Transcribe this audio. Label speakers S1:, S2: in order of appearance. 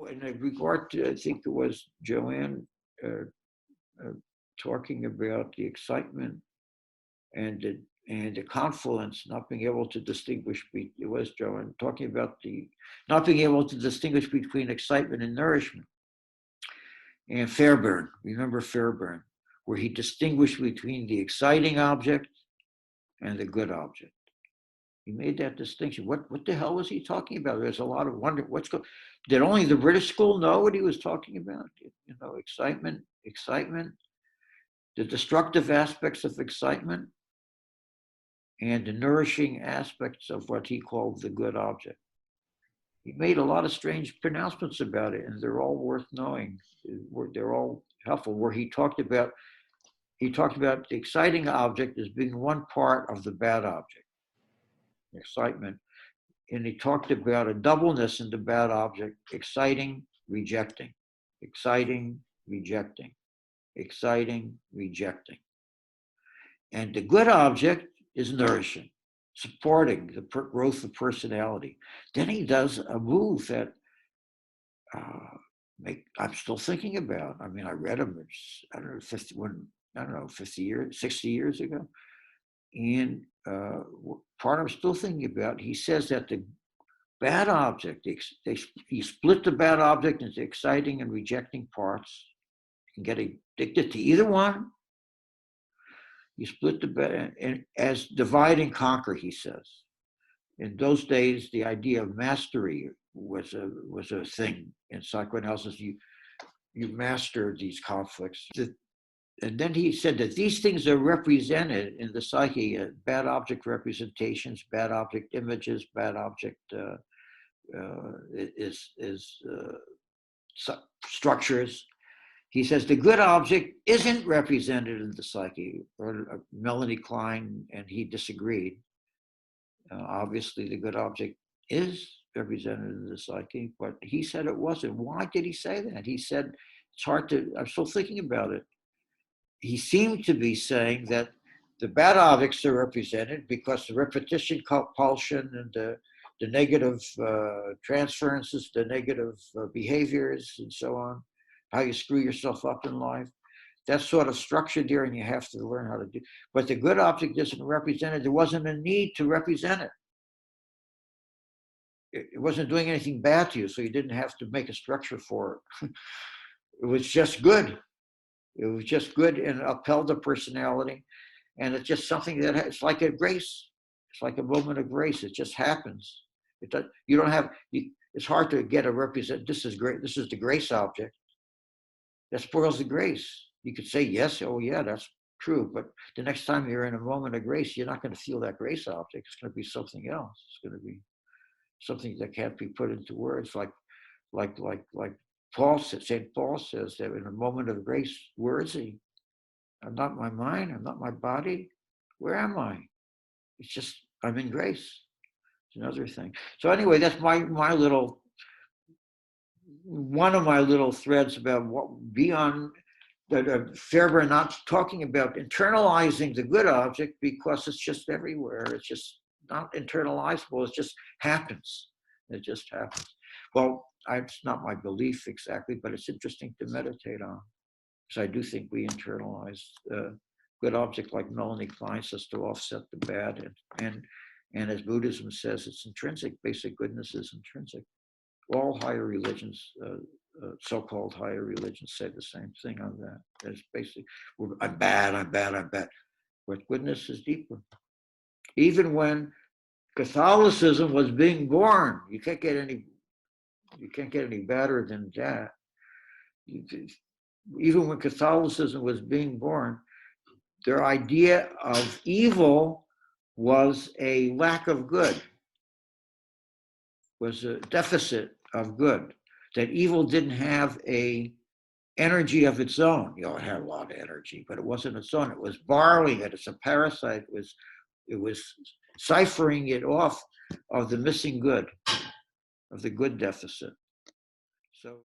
S1: In regard to, I think it was Joanne talking about the excitement and the confluence, not being able to distinguish. It was Joanne talking about the not being able to distinguish between excitement and nourishment. And Fairbairn, remember Fairbairn, where he distinguished between the exciting object and the good object. He made that distinction. What the hell was he talking about? There's a lot of wonder. Did only the British school know what he was talking about? You know, excitement, the destructive aspects of excitement, and the nourishing aspects of what he called the good object. He made a lot of strange pronouncements about it, and they're all worth knowing. They're all helpful. Where he talked about the exciting object as being one part of the bad object, excitement. And he talked about a doubleness in the bad object: exciting, rejecting, exciting, rejecting, exciting, rejecting. And the good object is nourishing, supporting the growth of personality. Then he does a move that I'm still thinking about. I mean, I read him, I don't know, 50 years, 60 years ago. And part I'm still thinking about, he says that the bad object, he split the bad object into exciting and rejecting parts. You can get addicted to either one. You split the bad, and as divide and conquer, he says. In those days, the idea of mastery was a thing in psychoanalysis. You master these conflicts. And then he said that these things are represented in the psyche: bad object representations, bad object images, bad object structures. He says the good object isn't represented in the psyche. Or Melanie Klein and he disagreed. Obviously, the good object is represented in the psyche, but he said it wasn't. Why did he say that? He said, it's hard to, I'm still thinking about it. He seemed to be saying that the bad objects are represented because the repetition compulsion and the negative transferences, the negative behaviors and so on, how you screw yourself up in life. That's sort of structured there and you have to learn how to do. But the good object isn't represented. There wasn't a need to represent it. It wasn't doing anything bad to you, so you didn't have to make a structure for it. It was just good. It was just good and upheld the personality. And it's just something that it's like a grace. It's like a moment of grace. It just happens. You don't have, it's hard to get a represent. This is great. This is the grace object. That spoils the grace. You could say, yes, oh yeah, that's true. But the next time you're in a moment of grace, you're not going to feel that grace object. It's going to be something else. It's going to be something that can't be put into words. Like Paul said, St. Paul says that in a moment of grace, where is he? I'm not my mind. I'm not my body. Where am I? It's just, I'm in grace. It's another thing. So anyway, that's my little, one of my little threads about what beyond Fairbairn not talking about internalizing the good object because it's just everywhere. It's just not internalizable. It just happens. It just happens. Well, it's not my belief exactly, but it's interesting to meditate on. Because I do think we internalize good object, like Melanie Klein says, to offset the bad. And as Buddhism says, it's intrinsic. Basic goodness is intrinsic. All higher religions, so-called higher religions, say the same thing on that. It's basically, I'm bad. But goodness is deeper. Even when Catholicism was being born, you can't get any better than that. Even when Catholicism was being born, their idea of evil was a lack of good, was a deficit of good, that evil didn't have a energy of its own. You know, it had a lot of energy, but it wasn't its own. It was borrowing it. It's a parasite. It was ciphering it off of the missing good, of the good deficit. So